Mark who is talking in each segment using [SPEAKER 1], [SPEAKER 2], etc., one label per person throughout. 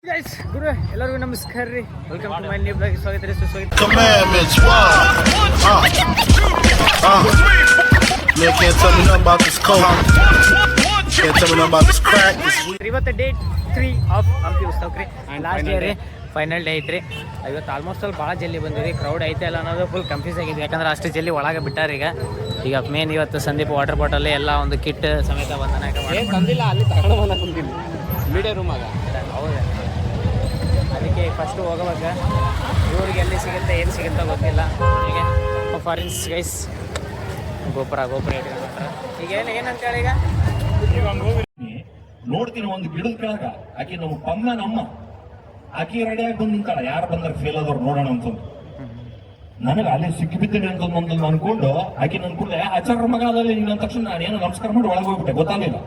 [SPEAKER 1] Guys ಗುರು ಎಲ್ಲರಿಗೂ ನಮಸ್ಕಾರ ರೀ. Welcome to my new blog. ಸ್ವಾಗತ ರೀ, ಸುಸ್ವಾಗತ.
[SPEAKER 2] Commandments, Man can't tell me nothing about this coke. Can't tell me nothing about this crack.
[SPEAKER 1] ಇವತ್ತು date 3 of Hampi ಉತ್ಸವ ರೀ. ಲಾಸ್ಟ್ ಡೇ ರೀ, ಫೈನಲ್ ಡೇ ಐತ್ರಿ. ಇವತ್ತು ಆಲ್ಮೋಸ್ಟ್ ಅಲ್ಲಿ ಭಾಳ ಜಲ್ದಿ ಬಂದಿರಿ. ಕ್ರೌಡ್ ಐತೆ ಇಲ್ಲ ಅನ್ನೋದು ಫುಲ್ ಕನ್ಫ್ಯೂಸ್ ಆಗಿದೆ. ಯಾಕಂದ್ರೆ ಅಷ್ಟು ಜಲ್ದಿ ಒಳಗೆ ಬಿಟ್ಟಾರ ಈಗ ಮೇನ್ ಇವತ್ತು ಸಂದೀಪ್ ವಾಟರ್ ಬಾಟಲ್ ಎಲ್ಲ ಒಂದು ಕಿಟ್ ಸಮೇತ ಬಂದನ
[SPEAKER 3] ತಂದಿಲ್ಲ, ಅಲ್ಲಿ ತಗೊಂಡು ಬಂದ ಕುಂತೀನಿ ಮೀಡಿಯಾ ರೂಮಾಗ.
[SPEAKER 1] ಹೌದಾ, ಅದಕ್ಕೆ ಫಸ್ಟು ಹೋಗೋವಾಗ ಇವ್ರಿಗೆ ಎಲ್ಲಿ ಸಿಗುತ್ತೆ ಏನು ಸಿಗುತ್ತೋ ಗೊತ್ತಿಲ್ಲ. ಈಗ ಫಾರಿನ್ಸ್ ಗೈಸ್ ಗೋಪುರ ಇಟ್ಕೊಂಡ್ರೆ ಈಗ ಏನಂತೇಳಿ ಈಗ
[SPEAKER 4] ನೋಡ್ತೀನಿ ಒಂದು ಗಿಡದ ಕೆಳಗ ಆಕಿ ನಮ್ಮ ನಮ್ಮ ಆಕಿ ರೆಡಿಯಾಗಿ ಬಂದು ನಿಂತಾಳ. ಯಾರು ಬಂದ್ರೆ ಫೇಲ್ ಆದವ್ರು ನೋಡೋಣ ಅಂತಂದು ನನಗೆ ಅಲ್ಲಿ ಸಿಕ್ಕಿಬಿದ್ದೀನಿ ಅಂತ ಅನ್ಕೊಂಡು ಆಕಿ ನನ್ ಕೂಡಲೇ ಆಚಾರ್ಯ ಮಗ ಅದಲ್ಲಿ ನಿನ್ನ ತಕ್ಷಣ ನಾನು ಏನೋ ನಮಸ್ಕಾರ ಮಾಡಿ ಒಳಗೆ ಹೋಗ್ಬಿಟ್ಟೆ, ಗೊತ್ತಾಗಲಿಲ್ಲ.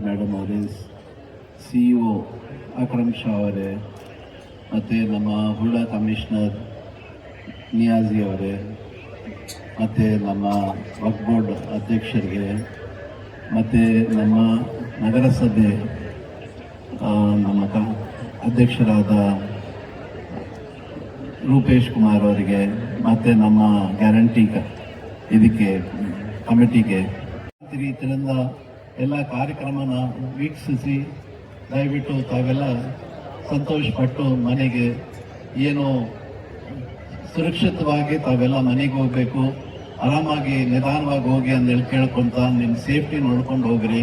[SPEAKER 5] ಮೇಡಮ್ ಅವರೇ, CEO ಅಕ್ರಮ್ ಶಾ ಅವರೇ, ಮತ್ತು ನಮ್ಮ ಹುಳ್ಳ ಕಮಿಷನರ್ ನಿಯಾಜಿ ಅವರೇ, ಮತ್ತು ನಮ್ಮ ವಕ್ಫ್ ಬೋರ್ಡ್ ಅಧ್ಯಕ್ಷರಿಗೆ, ಮತ್ತು ನಮ್ಮ ನಗರಸಭೆ ನಮ್ಮ ಅಧ್ಯಕ್ಷರಾದ ರೂಪೇಶ್ ಕುಮಾರ್ ಅವರಿಗೆ, ಮತ್ತು ನಮ್ಮ ಗ್ಯಾರಂಟಿ ಇದಕ್ಕೆ ಕಮಿಟಿಗೆ ಇದರಿಂದ ಎಲ್ಲ ಕಾರ್ಯಕ್ರಮನ ವೀಕ್ಷಿಸಿ ದಯವಿಟ್ಟು ತಾವೆಲ್ಲ ಸಂತೋಷಪಟ್ಟು ಮನೆಗೆ ಏನು ಸುರಕ್ಷಿತವಾಗಿ ತಾವೆಲ್ಲ ಮನೆಗೆ ಹೋಗಬೇಕು, ಆರಾಮಾಗಿ ನಿಧಾನವಾಗಿ ಹೋಗಿ ಅಂದೇಳಿ ಕೇಳ್ಕೊಂತ ನಿಮ್ಮ ಸೇಫ್ಟಿ ನೋಡ್ಕೊಂಡು ಹೋಗ್ರಿ.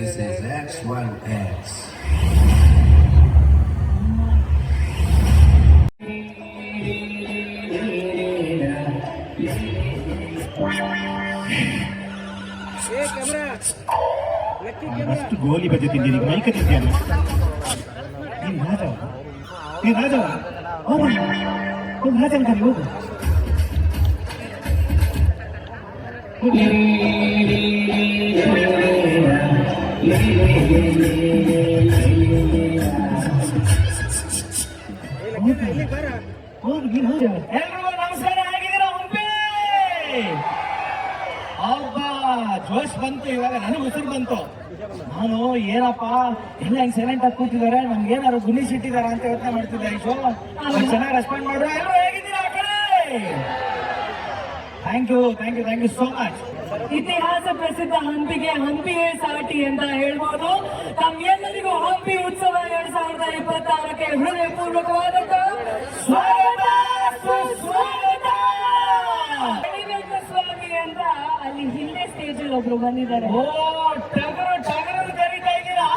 [SPEAKER 2] This is X1X.
[SPEAKER 4] ಅಷ್ಟು ಗೋಲಿ ಬಜೆ ತಿಂದಿದ್ದೀನಿ, ಮೈಕ ತಿಂದಿದ್ದಾನೆ. ನೀನು ರಾಜವ ಹೋಗು, ರಾಜ ಅಂತಾರೆ ಹೋಗು. ಎಲ್ರಿಗೂ ನಮಸ್ಕಾರ. ಆಗಿದ್ದೀರಾ ಹಂಪಿ? ಹಬ್ಬ ಜೋಶ್ ಬಂತು. ಇವಾಗ ನನಗೆ ಉಸಿರು ಬಂತು. ನಾನು ಏನಪ್ಪ ಎಲ್ಲ ಹಿಂಗ್ ಸೈಲೆಂಟ್ ಆಗಿ ಕೂತಿದ್ದಾರೆ, ನಮ್ಗೆ ಏನಾದ್ರು ಗುಣಿಸಿಟ್ಟಿದಾರ ಅಂತ ಯೋಚನೆ ಮಾಡ್ತಿದ್ದೆ. ಶೋ ಚೆನ್ನಾಗಿ ರೆಸ್ಪಾಂಡ್ ಮಾಡ್ರು. ಎಲ್ಲರೂ ಹೇಗಿದ್ದೀರಾ ಆ ಕಡೆ? Thank you so much.
[SPEAKER 6] ಇತಿಹಾಸ ಪ್ರಸಿದ್ಧ ಹಂಪಿಗೆ ಹಂಪಿಯೇ ಸಾಟಿ ಅಂತ ಹೇಳ್ಬೋದು. ತಮ್ಮೆಲ್ಲರಿಗೂ ಹಂಪಿ ಉತ್ಸವ 2026ಕ್ಕೆ ಹೃದಯಪೂರ್ವಕವಾದಂತ ಸ್ವಾಗತ, ಸುಸ್ವಾಗತ. ಸ್ವಾಮಿ ಅಂತ ಅಲ್ಲಿ ಹಿಂದೆ ಸ್ಟೇಜ್ ಅಲ್ಲಿ ಒಬ್ರು ಬಂದಿದ್ದಾರೆ.
[SPEAKER 4] ಓ ಟಗರು ಕರೀತಾ ಇದ್ದೀರಾ?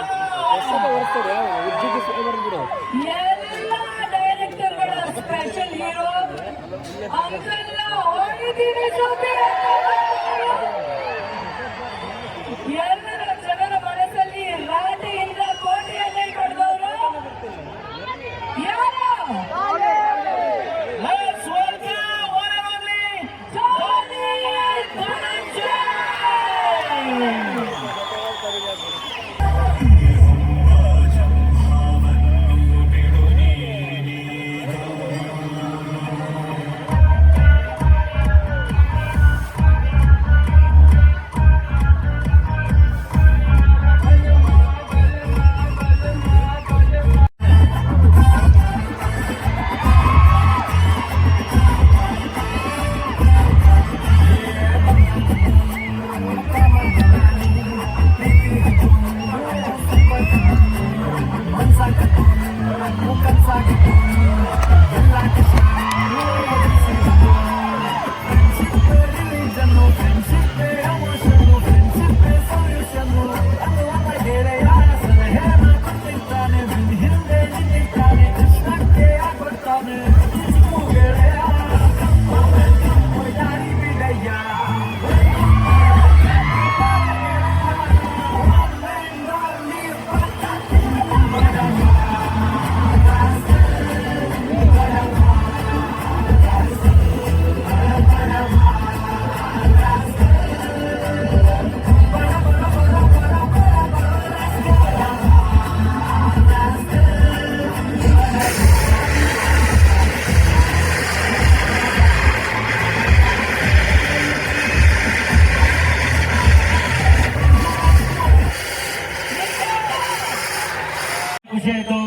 [SPEAKER 4] ಖುಷಿ ಆಯ್ತು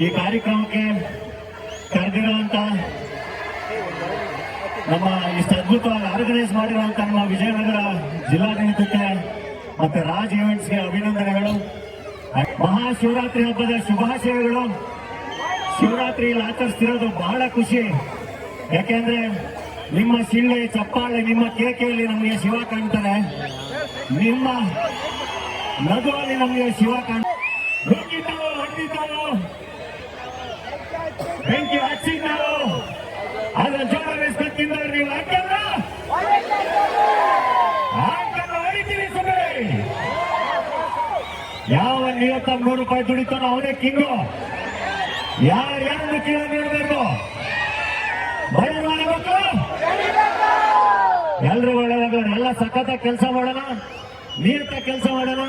[SPEAKER 4] ಈ ಕಾರ್ಯಕ್ರಮಕ್ಕೆ ಕರೆದಿರುವಂತ ನಮ್ಮ ಇಷ್ಟು ಅದ್ಭುತವಾಗಿ ಆರ್ಗನೈಸ್ ಮಾಡಿರುವಂತ ನಮ್ಮ ವಿಜಯನಗರ ಜಿಲ್ಲಾಡಳಿತಕ್ಕೆ ಮತ್ತೆ ರಾಜ್ ಈವೆಂಟ್ಸ್ಗೆ ಅಭಿನಂದನೆಗಳು. ಮಹಾಶಿವರಾತ್ರಿ ಹಬ್ಬದ ಶುಭಾಶಯಗಳು. ಶಿವರಾತ್ರಿ ಇಲ್ಲಿ ಆಚರಿಸ್ತಿರೋದು ಬಹಳ ಖುಷಿ. ಯಾಕೆಂದ್ರೆ ನಿಮ್ಮ ಶಿಳ್ಳೆ ಚಪ್ಪಾಳೆ ನಿಮ್ಮ ಕೇಕೆಯಲ್ಲಿ ನಮಗೆ ಶಿವ ಕಾಣ್ತಾರೆ, ನಿಮ್ಮ ನಗುವಲ್ಲಿ ನಮಗೆ ಶಿವ ಕಾಣ್ತಾರೆ. ನುಗ್ಗಿದ್ದವು ಹೊಂದಿದ್ದವು ಬೆಂಕಿ ಹಚ್ಚಿದ್ದವು ಅದ್ರ ಜೋರ ಬೇಸ್ಕೊತಿದ್ದಾರೆ. ನೀವು ಹಾಕಲ್ಲ ಹೊಡಿತೀವಿ ಸುಮ್ಮನೆ. ಯಾವ ನಿಯತ್ತ 100 ರೂಪಾಯಿ ದುಡಿತಾನೋ ಅವನೇ ಕಿಂಗು. ಯಾರ್ಯಾರನ್ನು ಕೀಳ ನೀಡಬೇಕು, ಬಯಲು ಮಾಡಬೇಕು. ಎಲ್ರು ಒಳ್ಳೆದಾಗ ಎಲ್ಲ ಸಖತ್ತ ಕೆಲಸ ಮಾಡೋಣ, ನಿಯತ್ತ ಕೆಲಸ ಮಾಡೋಣ,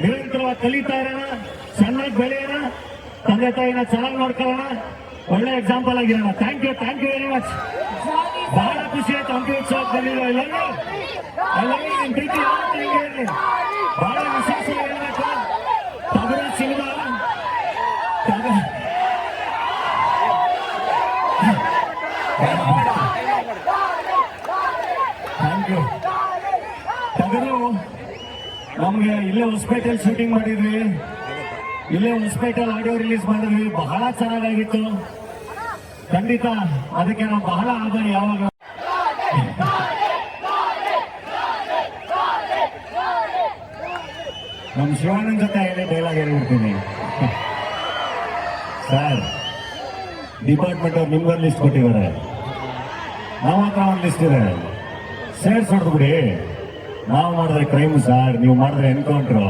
[SPEAKER 4] ನಿರಂತರವಾಗಿ ಕಲಿತಾ ಇರೋಣ, ಚೆನ್ನಾಗಿ ಬೆಳೆಯೋಣ, ತಂದೆ ತಾಯಿನ ಚೆನ್ನಾಗಿ ನೋಡ್ಕೊಳ್ಳೋಣ, ಒಳ್ಳೆ ಎಕ್ಸಾಂಪಲ್ ಆಗಿರೋಣ. Thank you very much. ಬಹಳ ಖುಷಿ ಆಯ್ತು ಹಂಪಿ ಉತ್ಸವಕ್ಕೆ ಬಂದಿರೋ ಎಲ್ಲರೂ ನಿಮ್ ಪ್ರೀತಿ ಇರಲಿ. ಬಹಳ ವಿಶೇಷ ಹೇಳ್ಬೇಕು, ಟಗರು ಸಿನಿಮಾ ಥ್ಯಾಂಕ್ ಯು. ಟಗರು ನಮ್ಗೆ ಇಲ್ಲೇ ಹೊಸಪೇಟೆಯಲ್ಲಿ ಶೂಟಿಂಗ್ ಮಾಡಿದ್ವಿ, ಇಲ್ಲೇ ಹೊಸಪೇಟೆಲ್ ಆಡಿಯೋ ರಿಲೀಸ್ ಮಾಡಿದ್ವಿ. ಬಹಳ ಚೆನ್ನಾಗಾಗಿತ್ತು ಖಂಡಿತ. ಅದಕ್ಕೆ ನಾವು ಬಹಳ ಆಭಾರಿ. ಯಾವಾಗ ನಮ್ಮ ಶಿವಾನಂದ್ ಜೊತೆ ಏನೇ ಡೈಲಾಗ್ ಹೇಳ್ಬಿಡ್ತೀನಿ. ಸರ್, ಡಿಪಾರ್ಟ್ಮೆಂಟ್ ಅವ್ರು ನಿಮ್ಗೊಂದು ಲಿಸ್ಟ್ ಕೊಟ್ಟಿದ್ದಾರೆ, ನಮ್ಮ ಹತ್ರ ಒಂದು ಲಿಸ್ಟ್ ಇದೆ, ಸೇರ್ಸ್ ಹೊಡೆದ್ಬಿಡಿ. ನಾವು ಮಾಡಿದ್ರೆ ಕ್ರೈಮ್ ಸರ್, ನೀವು ಮಾಡಿದ್ರೆ ಎನ್ಕೌಂಟ್ರು.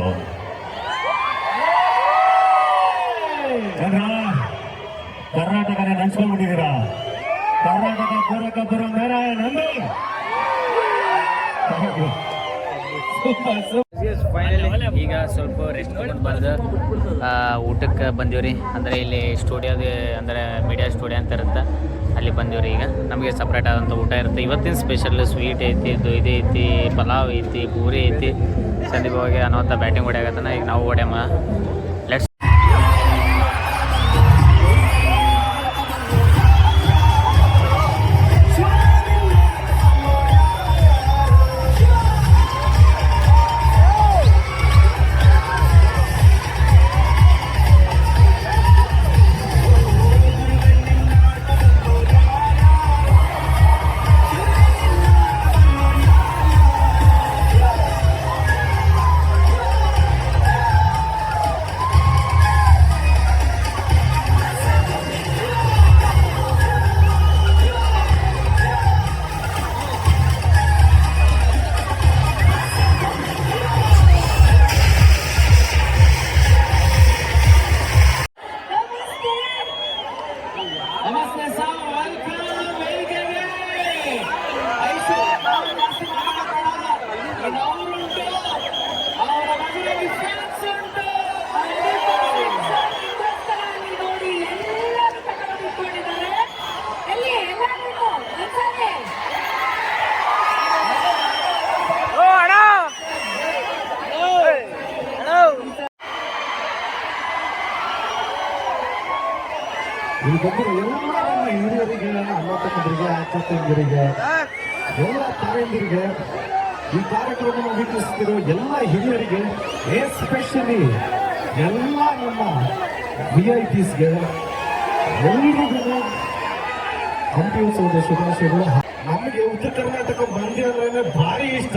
[SPEAKER 4] ಕರ್ನಾಟಕನೇ ನೆನ್ಸ್ಕೊಂಡ್ಬಿಟ್ಟಿದ್ದೀರಾ. ಕರ್ನಾಟಕ ಪೂರಕ ಬರೋ ನೇರ ನಂದು.
[SPEAKER 1] ಈಗ ಸ್ವಲ್ಪ ರೆಸ್ಟ್ ತಗೊಂಡು ಬಂದು ಊಟಕ್ಕೆ ಬಂದೀವ್ರಿ. ಅಂದರೆ ಇಲ್ಲಿ ಸ್ಟುಡಿಯೋದು ಅಂದರೆ ಮೀಡಿಯಾ ಸ್ಟುಡಿಯೋ ಅಂತ ಇರುತ್ತೆ, ಅಲ್ಲಿ ಬಂದೀವ್ರಿ. ಈಗ ನಮಗೆ ಸಪ್ರೇಟ್ ಆದಂಥ ಊಟ ಇರುತ್ತೆ. ಇವತ್ತಿನ ಸ್ಪೆಷಲ್ ಸ್ವೀಟ್ ಐತಿ, ಇದು ಐತಿ, ಪಲಾವ್ ಐತಿ, ಪೂರಿ ಐತಿ. ಸಂದೀಪ್ ಹೋಗಿ ಅನ್ನೋಂಥ ಬ್ಯಾಟಿಂಗ್ ಹೊಡೆಯಾಗತ್ತಾನ. ಈಗ ನಾವು ಹೊಡೆಯಮ್ಮ. ಲೆಟ್ಸ್
[SPEAKER 7] ಇಲ್ಲಿ ಬಂದಿರೋ ಎಲ್ಲ ಹಿರಿಯರಿಗೆ, ಅಮ್ಮತಕ್ಕಂದರಿಗೆ, ಅಕ್ಕಂದರಿಗೆ, ಎಲ್ಲ ತಾಯಂದಿರಿಗೆ, ಈ ಕಾರ್ಯಕ್ರಮವನ್ನು ವೀಕ್ಷಿಸುತ್ತಿರೋ ಎಲ್ಲ ಹಿರಿಯರಿಗೆ, ಎಸ್ಪೆಷಲಿ ಎಲ್ಲ ನಮ್ಮ VIPsಗೆ ಎಲ್ರಿಗೂ ಹಂಪಿ ಉತ್ಸವದ ಶುಭಾಶಯಗಳು. ನಮಗೆ ಉತ್ತರ ಕರ್ನಾಟಕ ಮಂದಿ ಅಂದ್ರೆ ಭಾರಿ ಇಷ್ಟ.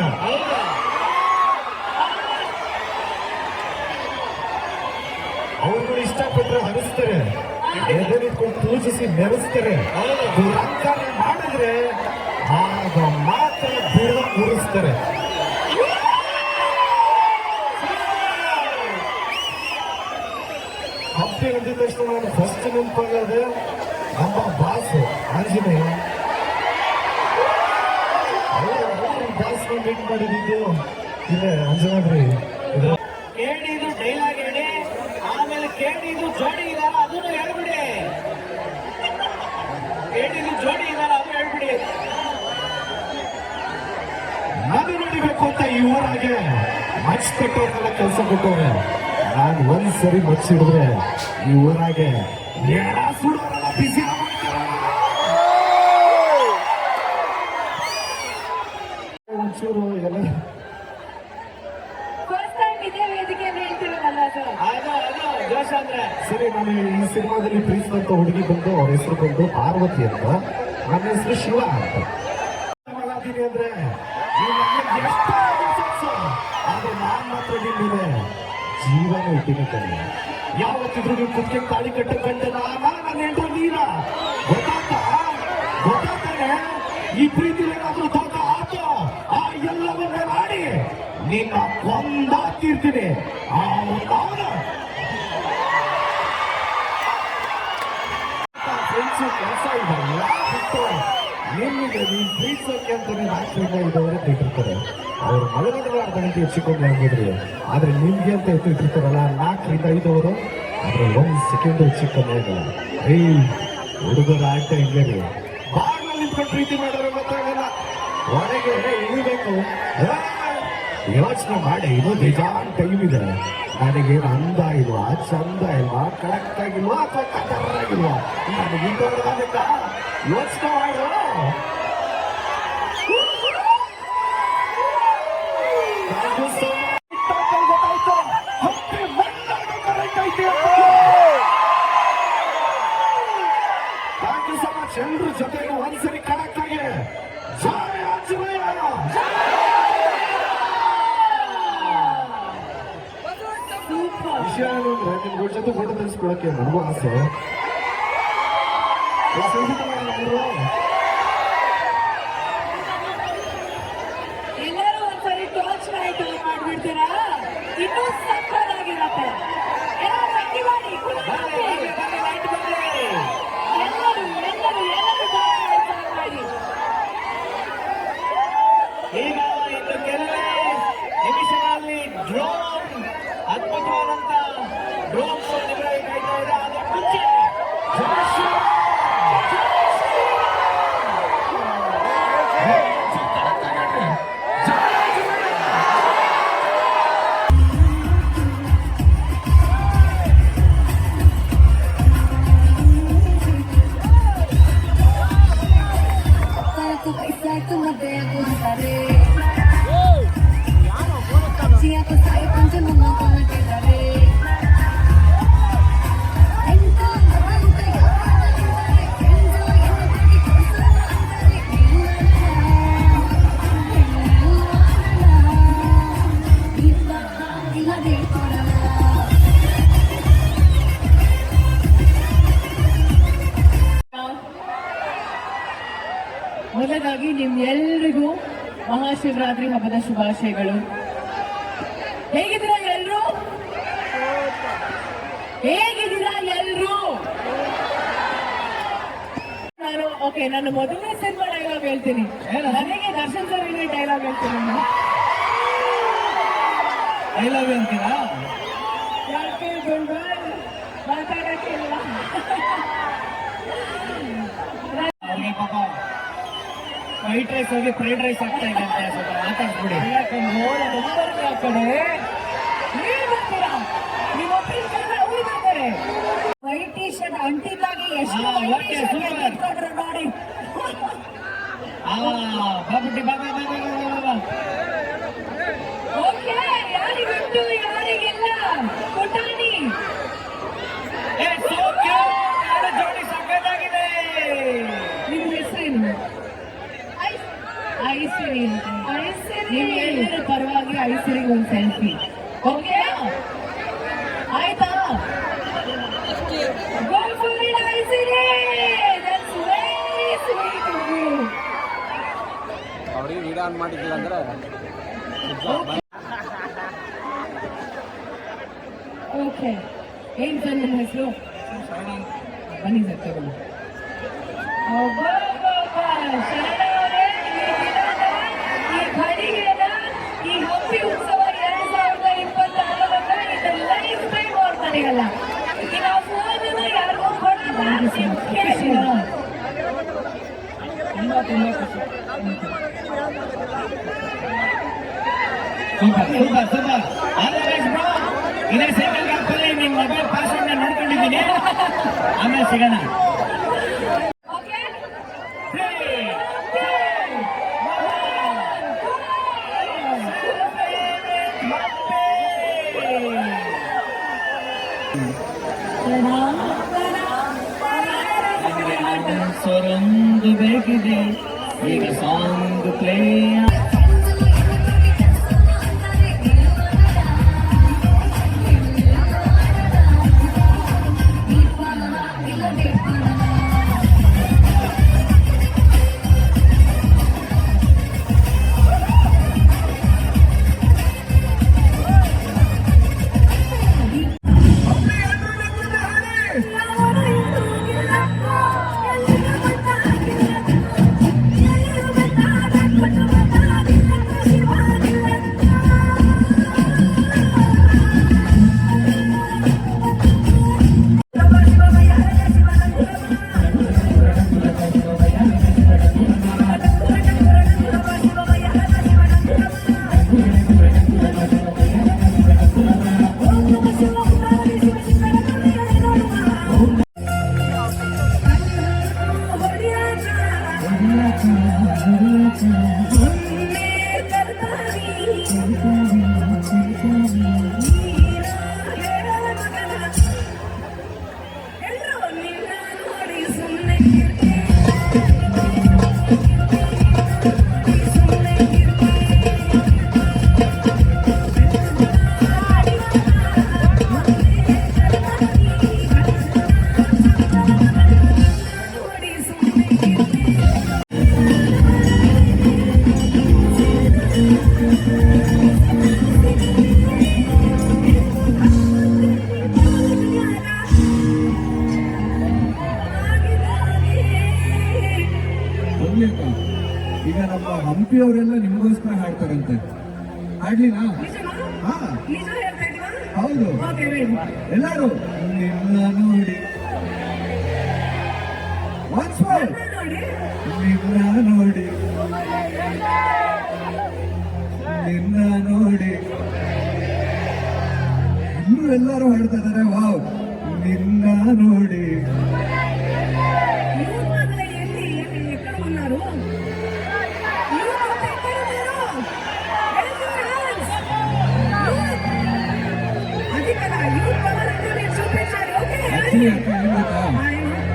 [SPEAKER 7] ಅವ್ರುಗಳು ಇಷ್ಟಪಟ್ಟರೆ ಹರಿಸ್ತಾರೆ, ಎದುರಿಟ್ಕೊಂಡು ಪೂಜಿಸಿ ಮೆರೆಸ್ತಾರೆ. ದುರಂಕಾರ ಮಾಡಿದ್ರೆ ಆಗ ಮಾತ್ರ ಬಿಡ ಉರಿಸ್ತಾರೆ. ಹಂಪಿ ಅಂದಿದ ತಕ್ಷಣ ನಾನು ಫಸ್ಟ್ ನೆನಪಾಗದೆ ನಮ್ಮ ಬಾಸ್ ಆಂಜನೇಯ. ಬಾಸ್ ಮೀಟ್ ಮಾಡಿದ್ದು ಇಲ್ಲೇ ಅಂಜನಾದ್ರಿ.
[SPEAKER 6] ಕೇಳಿದ್ದು ಡೈಲಾಗ್ ಹೇಳಿ, ಆಮೇಲೆ ಕೇಳಿದ್ದು ಜೋಡಿ ಇದಾರ ಅದನ್ನು ಹೇಳ್ಬಿಡಿ. ಕೇಳಿದ್ದು ಜೋಡಿ ಇದಾರ ಅದು ಹೇಳ್ಬಿಡಿ.
[SPEAKER 7] ನಾನು ನಡಿಬೇಕು ಅಂತ ಈ ಊರಾಗೆ ಮಚ್ ಕಟ್ಟೋರೆಲ್ಲ ಕೆಲಸ ಕೊಟ್ಟವ್ರೆ. ನಾನು ಒಂದ್ಸರಿ ಮಚ್ಚಿಡಿದ್ರೆ ಈ ಊರಾಗೆ ಎಡ ಸುಡೋರೆಲ್ಲ ಬಿಸಿ ಒಂಚೂರು ಎಲ್ಲ
[SPEAKER 6] ಫಸ್ಟ್ ಟೈಮ್ ಇದೇ ವೇದಿಕೆಯಲ್ಲಿ ಹೇಳ್ತಿರೋದಲ್ಲ ಸರ್. ಅದು ಜೋಶ್ ಅಂದ್ರೆ
[SPEAKER 7] ಸರಿ. ನಾನು ಈ ಸಿನಿಮಾದಲ್ಲಿ ಪ್ರೀತಿಸಿದಂತ ಹುಡುಗಿ ಬಂದು ಅವ್ರ ಹೆಸರು ಬಂದು ಪಾರ್ವತಿ ಅಂತ, ನನ್ನ ಹೆಸರು ಶಿವ ಅಂತ. ಮಗಾದೀನಿ ಅಂದ್ರೆ ನೀವು ನನಗೆ ಎಷ್ಟೋ ಅನ್ಸು, ಆದ್ರೆ ನಾನ್ ಮಾತ್ರ ನಿಮ್ಮಿದೆ ಜೀವನ ಹುಟ್ಟಿನ ಕಣ್ಣು. ಯಾವತ್ತಿದ್ರು ನೀವು ಕುತ್ತಿಗೆ ತಾಳಿ ಕಟ್ಟಕ್ಕಂತೆ ನನ್ನ ಹೆಂಡ್ರು ನೀನ. ಗೊತ್ತಾಗ್ತಾನೆ ಈ ಪ್ರೀತಿ ಏನಾದ್ರೂ ದೊಡ್ಡ ಆತು ಆ ಎಲ್ಲವನ್ನೇ ಮಾಡಿ ನಿನ್ನ ಕೊಂದಾಗ್ತಿರ್ತೀನಿ. ಅವನು ಫ್ರೆಂಡ್ಸು ಕೆಲಸ ಇದೆಲ್ಲ ಬಿಟ್ಟು ನಿಮಗೆ ನೀನು ಪ್ರೀತಿಸೋಕೆ ಅಂತಾನೆ 4 ಇದ್ದವರೇ ಬಿಟ್ಟಿರ್ತಾರೆ. ಅವ್ರು ಮಲಗಿದ್ರೆ ಅರ್ಧ ಗಂಟೆ ಹೆಚ್ಚಿಕೊಂಡು ಹೋಗಿದ್ರಿ, ಆದ್ರೆ ನಿಮ್ಗೆ ಅಂತ ಎತ್ತಿರ್ತಾರಲ್ಲ 4 5 ಅದ್ರಲ್ಲಿ 1 ಸೆಕೆಂಡ್ ಹೆಚ್ಚಿಕೊಂಡು ಹೋಗಲ್ಲ. ಹುಡುಗರ ಆಟ ಹೆಂಗೆ ರೀ, ಬಾಗಿಲಲ್ಲಿ ನಿಂತ್ಕೊಂಡು ಪ್ರೀತಿ ಮಾಡೋರು ಗೊತ್ತಾಗಲ್ಲ, ಹೊರಗೆ ಇಳಿಬೇಕು. ಯೋಚನೆ ಮಾಡಿ, ಇದು ನಿಜಾನ್ ಟೈಮ್ ಇದೆ. ನನಗೇನು ಅಂದ ಇಲ್ವಾ, ಚಂದ ಇಲ್ವಾ, ಕರೆಕ್ಟ್ ಆಗಿಲ್ವಾ ಅಥವಾ ಕಟ್ಟರಾಗಿಲ್ವಾ, ನನಗೆ ಇಂಥವ್ರಾಗಬೇಕಾ ಯೋಚನೆ ಮಾಡು. ಎಲ್ಲರೂ ಜೊತೆಗೆ ಒಂದ್ಸರಿ ಕರೆಕ್ಟ್ ಆಗಿ ಜಯ ಆಂಜನೇಯ. ವಿಷಯ ಏನು ಅಂದ್ರೆ ನಿಮ್ಗಳ ಜೊತೆ ಫೋಟೋ ತೆಗೆಸ್ಕೊಳಕ್ಕೆ ನನಗೂ ಆಸೆ.
[SPEAKER 6] ಎಲ್ಲರೂ ಒಂದ್ಸರಿ ಟಾರ್ಚ್ ಲೈಟ್ ಆನ್ ಮಾಡ್ಬಿಡ್ತೀರಾ, ಇನ್ನೂ ಸಕ್ಕತ್ತಾಗಿರತ್ತೆ. ಎಲ್ಲರೂ ಅಡ್ಡಿ ಮಾಡಿ, ಲೈಟ್ ಬಂದ್ರೆ ಎಲ್ಲರೂ ಟಾರ್ಚ್ ಲೈಟ್ ಆನ್ ಮಾಡಿ. ಈಗ ಇನ್ನು ಕೆಲವೇ ನಿಮಿಷಗಳಲ್ಲಿ ಡ್ರೋನ್, ಅದ್ಭುತವಾದಂತ ಡ್ರೋನ್ ಶೋ ನಿಮಗೆ ಕಾಯ್ತಾ ಇದೆ. ಅದರ ಮುಂಚೆ ಮೊದಲಾಗಿ ನಿಮ್ಗೆಲ್ರಿಗೂ ಮಹಾಶಿವರಾತ್ರಿ ಹಬ್ಬದ ಶುಭಾಶಯಗಳು. ಹೇಗಿದ್ದೀರಾ ಎಲ್ರು? ನಾನು ಮೊದಲನೇ ಸಿನಿಮಾ ಡೈಲಾಗ್ ಹೇಳ್ತೀನಿ. ನನಗೆ ದರ್ಶನ್ ಸರ್ ಡೈಲಾಗ್ ಹೇಳ್ತೀನಿ. ಡೈಲಾಗ್ ಅಂತೀರಾ? ಯಾಕೆ ಮಾತಾಡಕ್ಕಿಲ್ಲ. ಪಾಪ ವೈಟ್ ರೈಸ್ ಹೋಗಿ ಫ್ರೈಡ್ ರೈಸ್ ಆಗ್ತಾ ಇದೆ ಅಂತ ಸ್ವಲ್ಪ ಮಾತಾಡ್ಸ್ಬಿಡಿ. ಆ ಕಡೆ ನೀವು ಬರ್ತೀರಾ, ನೀವು ಅವ್ರು ಬರ್ತಾರೆ. ವೈಟ್ ಟಿ ಶರ್ಟ್ ಅಂಟಿದ್ದಾಗಿ ಎಷ್ಟು ಇಟ್ಕೊಂಡ್ರು ನೋಡಿ. ಬಾಬುಟ್ಟಿ ಬಾಬಾ ಓಕೆ, ಯಾರಿಗುಂಟು ಯಾರಿಗೆಲ್ಲ ಪುಟಾಣಿ ಒಂದು ಸೆಲ್ಫಿ. ಓಕೆ ಆಯ್ತಾ? Go for it, Aisiri. That's very sweet of you.
[SPEAKER 3] ಅವ್ರಿಗೆ ವಿಡಿಯೋ ಆನ್ ಮಾಡಿದ್ದಿಲ್ಲ ಅಂದ್ರೆ
[SPEAKER 6] ಓಕೆ, ಏನ್ ಸರ್ ನಿಮ್ಮ ಹೆಸರು? ಬನ್ನಿ ಸರ್ ತಗೊಳ್ಳಿ. ಶರಣ ಅವರೇ, ಈ ಘಳಿಗೆನ, ಈ ಹಂಪಿ ಉತ್ಸವ 2026 ಇದೆಲ್ಲ ಇನ್ಸ್ಪೈರ್ ಮಾಡ್ತಾರೆ ಅಲ್ಲ. ಈಗ ಆ ಫೋನ್ ಯಾರಿಗೂ super super super. All the best bro. ಇದೇ ಸೆಕೆಂಡ್ ಗ್ಯಾಪಲ್ಲಿ ನಿಮ್ಮ ಮೊಬೈಲ್ ಪಾಸ್ವರ್ಡ್ ನೋಡ್ಕೊಂಡಿದ್ದೀನಿ, ಆಮೇಲೆ ಸಿಗೋಣ. ಸೊರೊಂದು ಬೇಕಿದೆ, ಈಗ ಸಾಂಗ್ ಪ್ಲೇ.
[SPEAKER 7] ಈಗ ನಮ್ಮ ಹಂಪಿಯವರೆಲ್ಲ ನಿಮಗೋಸ್ಕರ ಹಾಡ್ತಾರಂತೆ, ಹಾಡ್ಲಿನಾ? ಹಾ ಹೌದು, ಎಲ್ಲರೂ ನಿನ್ನ ನೋಡಿ ಒನ್ಸ್ ಮೋರ್, ನಿನ್ನ ನೋಡಿ ನಿನ್ನ ನೋಡಿ. ಇನ್ನೂ ಎಲ್ಲರೂ ಹಾಡ್ತಾ ಇದ್ದಾರೆ, ವಾವ್, ನಿನ್ನ ನೋಡಿ.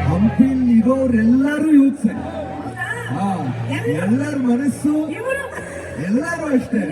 [SPEAKER 7] ಹಂಪಿಲ್ ಇರೋರೆಲ್ಲರೂ ಯೂತ್ಸ್, ಎಲ್ಲರ ಮನಸ್ಸು ಎಲ್ಲರೂ ಅಷ್ಟೇ.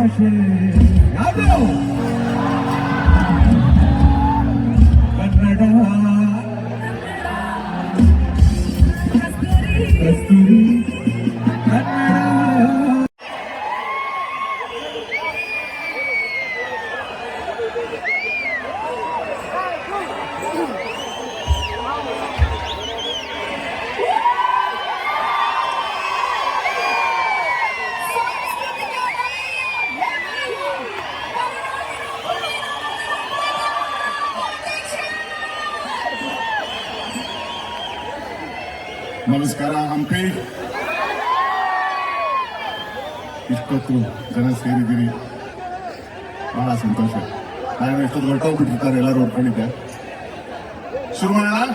[SPEAKER 7] ಭಾಷೆ ಯಾವುದು ಕನ್ನಡ ಕಸ್ತೂರಿ ಕನ್ನಡ.
[SPEAKER 5] ನಮಸ್ಕಾರ ಹಂಪಿ. ಇಷ್ಟೊತ್ತು ಜನ ಸೇರಿದ್ದೀರಿ, ಬಹಳ ಸಂತೋಷ. ನಾನು ಎಷ್ಟೊತ್ತು ಹೊರಟೋಗ್ಬಿಟ್ಟಿರ್ತಾರೆ ಎಲ್ಲರೂ ಹೊರ್ಕೊಂಡಿದ್ದೆ. ಶುರು ಮಾಡೋಣ.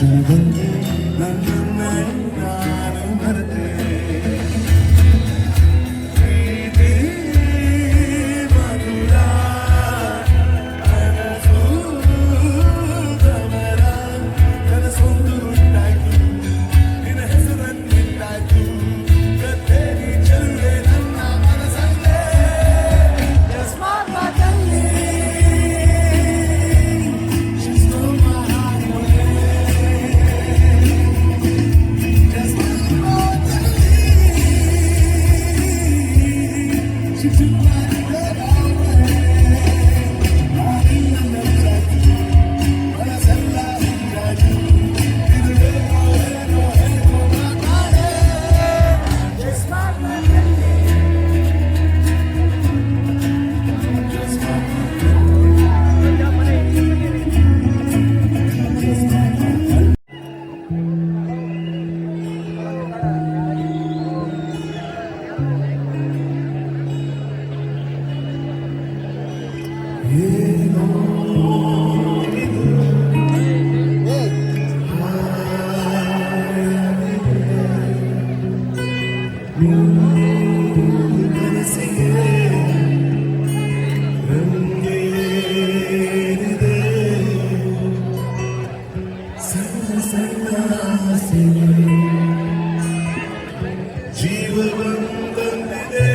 [SPEAKER 2] ಕ್ಷಣದಲ್ಲಿ ನನ್ನನ್ನೇ ನಾನು ಮರೆತೆ ಪ್ರೀತಿ ಮಧುರ ಕನಸು ಕಮರ ಕನಸೊಂದು ಉಂಟಾಯ್ತು ನಿನ್ನ ಹೆಸರನ್ನಿಟ್ಟಾಯ್ತು ಕತ್ತೇರಿ ಚೆಲ್ಲುವೆ ನನ್ನ ಮನಸ್ಸಲ್ಲೇ ಸ್ಮಾರಕದಲ್ಲಿ She stole my heart away. Just like a she took my breath away. Just like my ಜೀವವಂತಂದಿದೆ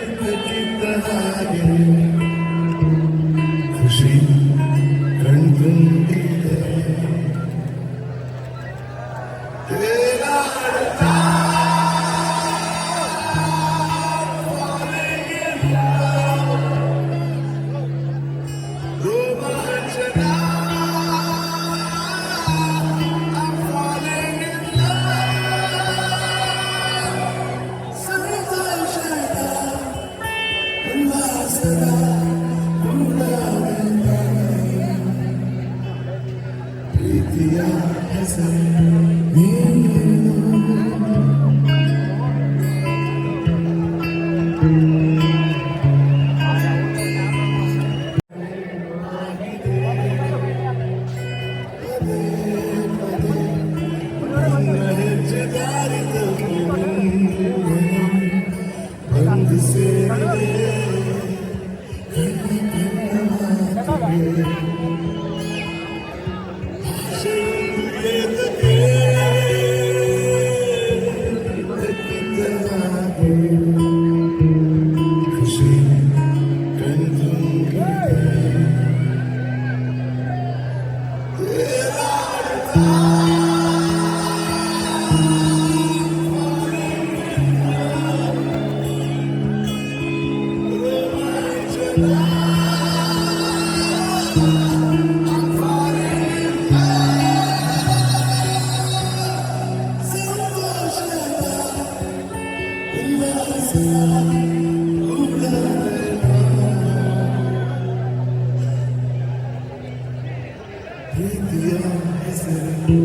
[SPEAKER 2] ಇದಕ್ಕಿದ್ದ ಹಾಗೆ ಖುಷಿ ಕಣ್ತುಂಬಿದೆ ತೇಲಾಡುತ್ತಾ ರೋಮಾಂಚನ ಪ್ರೀತಿಯ ಹೆಸರು ನೀನು ಬಂದು ಸೇರಿದೆ ಖುಷಿ ಕಣ್ತುಂಬಿದೆ ಪ್ರೀತಿಯ ಹೆಸರು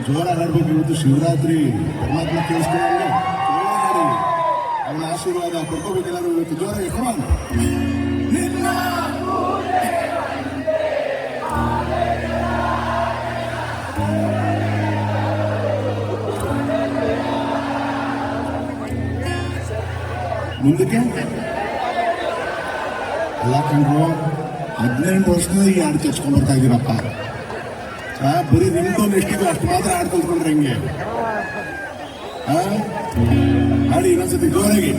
[SPEAKER 7] ಜೋರಾಗಿ ಆಡ್ಬೇಕು. ಇವತ್ತು ಶಿವರಾತ್ರಿ ಪರಮಾತ್ಮ ಕೇಳಿಸ್ಕೊಳ್ಳಿ, ಅವನ ಆಶೀರ್ವಾದ ಪಡ್ಕೋಬೇಕೆಲ್ಲರೂ ಇವತ್ತು ಜೋರಾಗಿ ಕಮಾನ್. ಮುಂದಕ್ಕೆ ಎಲ್ಲ ಕಂಡ್ರು 18 ವರ್ಷದಿಂದ ಈ ಹಾಡು ತೆಚ್ಕೊಂಡ್ ಬರ್ತಾ ಇದೀರಪ್ಪ. ಬರೀ ರಿಂಗ್ಟೋನ್ ಎಷ್ಟಿದೆ ಅಷ್ಟು ಮಾತ್ರ ಹಾಡು ಕಲ್ತ್ಕೊಂಡ್ರೆ ಹೆಂಗೆ? ಹಾಡಿ ಇನ್ನೊಂದ್ಸತಿ ಜೋರಾಗಿ.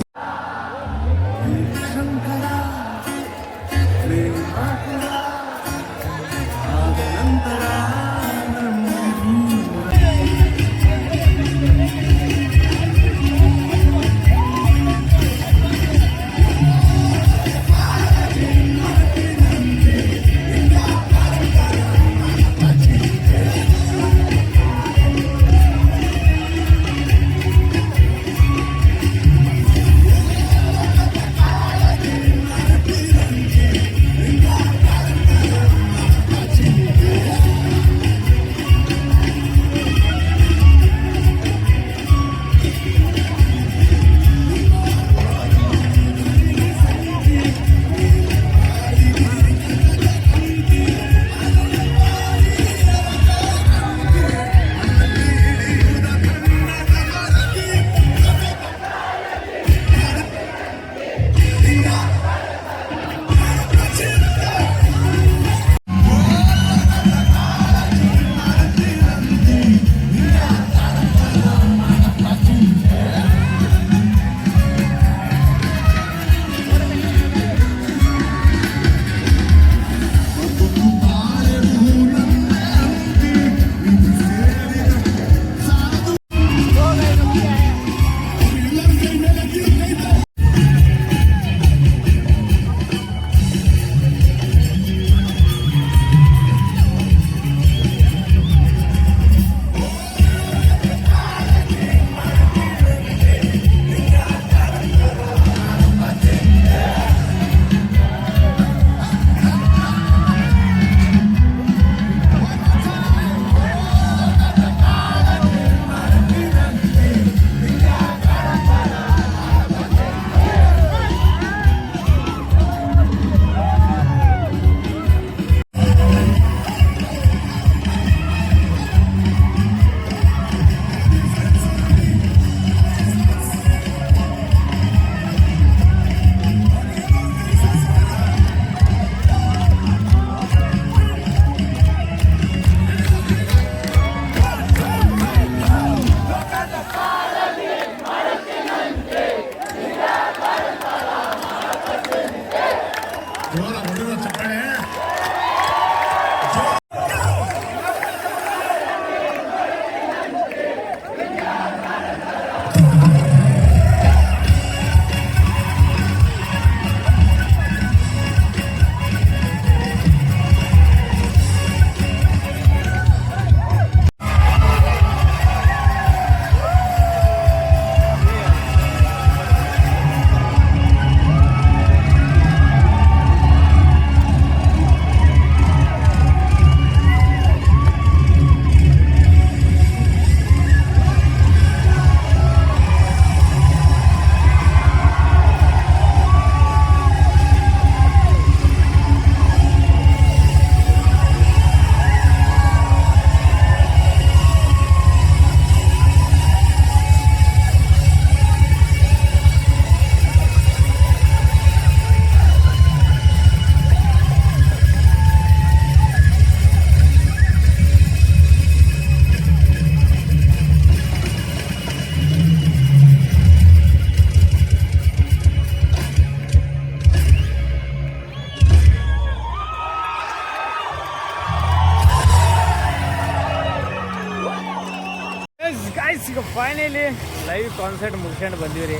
[SPEAKER 1] ಈಗ ಫೈನಲಿ ಲೈವ್ ಕಾನ್ಸರ್ಟ್ ಮುಗಿಸ್ಕೊಂಡು ಬಂದೀವಿ ರೀ.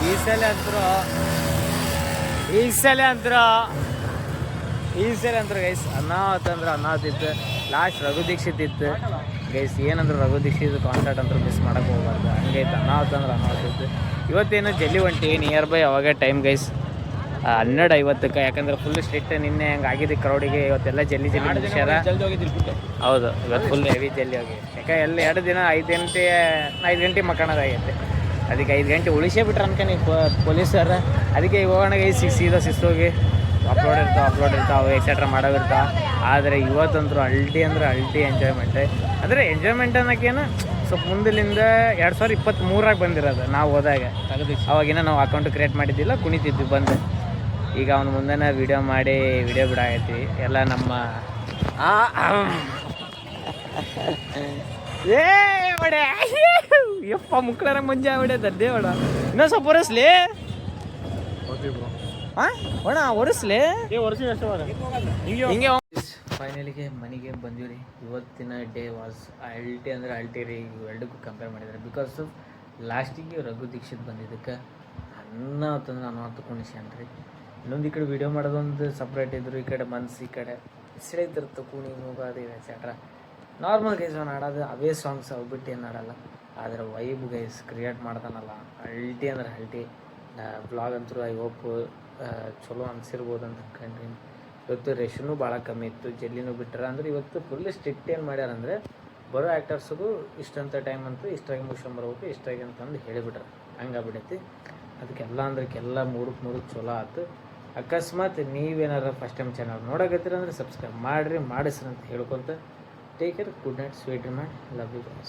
[SPEAKER 1] ಈ ಸಲ ಅಂತರ ಗೈಸ್ ಅನ್ನಾವತ್ತಿತ್ತು. ಲಾಸ್ಟ್ ರಘು ದೀಕ್ಷಿತ್ ಇತ್ತು ಗೈಸ್. ಏನಂದ್ರೆ ರಘು ದೀಕ್ಷಿತ್ ಕಾನ್ಸರ್ಟ್ ಅಂತ ಮಿಸ್ ಮಾಡೋಕೆ ಹೋಗ್ಬಾರ್ದು. ಹಂಗೈತೆ ಅನ್ನಾವತ್ತಿತ್ತು. ಇವತ್ತೇನು ಜಲ್ಲಿ ಹೊಂಟಿ ನಿಯರ್ ಬೈ ಅವಾಗ ಟೈಮ್ ಗೈಸ್ 12:50 ಯಾಕಂದ್ರೆ ಫುಲ್ ಸ್ಟ್ರಿಕ್ಟ್. ನಿನ್ನೆ ಹಂಗೆ ಆಗಿದೆ ಕ್ರೌಡಿಗೆ, ಇವತ್ತೆಲ್ಲ ಜಲ್ದಿ ಮುಗಿಸ್ಯಾರ.
[SPEAKER 3] ಜಲ್ದಿ ಹೋಗಿದ್ದಿಲ್ಲ ಬಿಟ್ಟು
[SPEAKER 1] ಹೌದು, ಇವತ್ತು ಫುಲ್ ಹೆವಿ ಜಲ್ದಿ ಹೋಗಿ. ಯಾಕೆ ಎಲ್ಲ 2 ದಿನ 5 ಗಂಟೆ ಮಕ್ಕಳದಾಗೈತೆ. ಅದಕ್ಕೆ 5 ಗಂಟೆ ಉಳಿಸೇ ಬಿಟ್ರೆ ಅನ್ಕನಿ ಪೊಲೀಸರ. ಅದಕ್ಕೆ ಹೋಗೋಣ ಸೀದಾ ಶಿಸ್ತೋಗಿ ಅಪ್ಲೋಡ್ ಇರ್ತಾವೆ ಎಕ್ಸೆಟ್ರಾ ಮಾಡೋವಿರ್ತಾವೆ. ಆದರೆ ಇವತ್ತಂತೂ ಅಲ್ಟಿ ಎಂಜಾಯ್ಮೆಂಟ್. ಅಂದರೆ ಎಂಜಾಯ್ಮೆಂಟ್ ಅನ್ನೋಕ್ಕೇನು ಸ್ವಲ್ಪ ಮುಂದಲಿಂದ 2023 ಬಂದಿರೋದು ನಾವು ಹೋದಾಗ. ಅವಾಗಿನ ನಾವು ಅಕೌಂಟ್ ಕ್ರಿಯೇಟ್ ಮಾಡಿದ್ದಿಲ್ಲ, ಕುಣಿತಿದ್ವಿ ಬಂದು. ಈಗ ಅವ್ನು ಮುಂದೆ ವಿಡಿಯೋ ಮಾಡಿ ವಿಡಿಯೋ ಬಿಡಾಗೈತಿ ಎಲ್ಲ ನಮ್ಮ ಏ ಹೊಡೆ ಯಪ್ಪ ಮುಕ್ಕಳರ ಮುಂಜಾ ಹೊಡೆ ದದ್ದೇ ಹೊಡ. ಇನ್ನೊಂದು ಸ್ವಲ್ಪ ಒರೆಸ್ಲಿ ಒಣ ಒರೆಸ್ಲಿ ಹಿಂಗೆ. ಫೈನಲಿಗೆ ಮನೆಗೆ ಬಂದೀವಿ ರೀ. ಇವತ್ತಿನ ಡೇ ವಾಸ್ ಅಲ್ಟಿ ರೀ. ಇವೆರಡಕ್ಕೂ ಕಂಪೇರ್ ಮಾಡಿದ್ದಾರೆ. ಬಿಕಾಸ್ ಲಾಸ್ಟಿಗೆ ರಘು ದೀಕ್ಷಿತ್ ಬಂದಿದ್ದಕ್ಕೆ ಅನ್ನ ತಂದ್ರೆ ನಾನು ಹತ್ಕೊಂಡಿಸ್ಯಾನ ರೀ. ಇನ್ನೊಂದು ಈ ಕಡೆ ವೀಡಿಯೋ ಮಾಡೋದೊಂದು ಸಪ್ರೇಟ್ ಇದ್ರು, ಈ ಕಡೆ ಮನ್ಸು ಈ ಕಡೆ ಸಿಡಿತಿರುತ್ತೆ ಕೂಣಿ ಮೂಗೋದು ಎಕ್ಸೆಟ್ರಾ. ನಾರ್ಮಲ್ ಗೈಸ್ ಅವ್ನು ಆಡೋದು ಅವೇ ಸಾಂಗ್ಸ್ ಅವು ಬಿಟ್ಟು ಏನು ಆಡೋಲ್ಲ. ಆದರೆ ವೈಬ್ ಗೈಸ್ ಕ್ರಿಯೇಟ್ ಮಾಡ್ತಾನಲ್ಲ ಅಲ್ಟಿ. ಬ್ಲಾಗ್ ಅಂತೂ ಐ ಹೋಪ್ ಚಲೋ ಅನಿಸಿರ್ಬೋದು ಅಂತ ಅನ್ಕೊಂಡ್ರಿ. ಇವತ್ತು ರೆಷನ್ನು ಭಾಳ ಕಮ್ಮಿ ಇತ್ತು, ಜಲ್ಲಿನೂ ಬಿಟ್ಟರೆ. ಅಂದರೆ ಇವತ್ತು ಫುಲ್ ಸ್ಟ್ರಿಕ್ಟ್ ಏನು ಮಾಡ್ಯಾರಂದರೆ ಬರೋ ಆ್ಯಕ್ಟರ್ಸಿಗೂ ಇಷ್ಟಂತ ಟೈಮ್ ಅಂತೂ ಇಷ್ಟಾಗಿ ಮುಗಿಸ್ಕೊಂಬರ್ಬೇಕು, ಇಷ್ಟಾಗಿ ಅಂತಂದು ಹೇಳಿಬಿಟ್ರೆ ಹಂಗಾಗ್ಬಿಟ್ಟೈತಿ. ಅದಕ್ಕೆಲ್ಲ ಅಂದ್ರಕ್ಕೆಲ್ಲ ಮೂಡಕ್ಕೆ ಚಲೋ ಆಯ್ತು. ಅಕಸ್ಮಾತ್ ನೀವೇನಾರ ಫಸ್ಟ್ ಟೈಮ್ ಚಾನಲ್ ನೋಡಕತ್ತೀರ ಅಂದರೆ ಸಬ್ಸ್ಕ್ರೈಬ್ ಮಾಡಿಸ್ರಿ ಅಂತ ಹೇಳ್ಕೊತ take care. Good night, sweet remind, love you guys.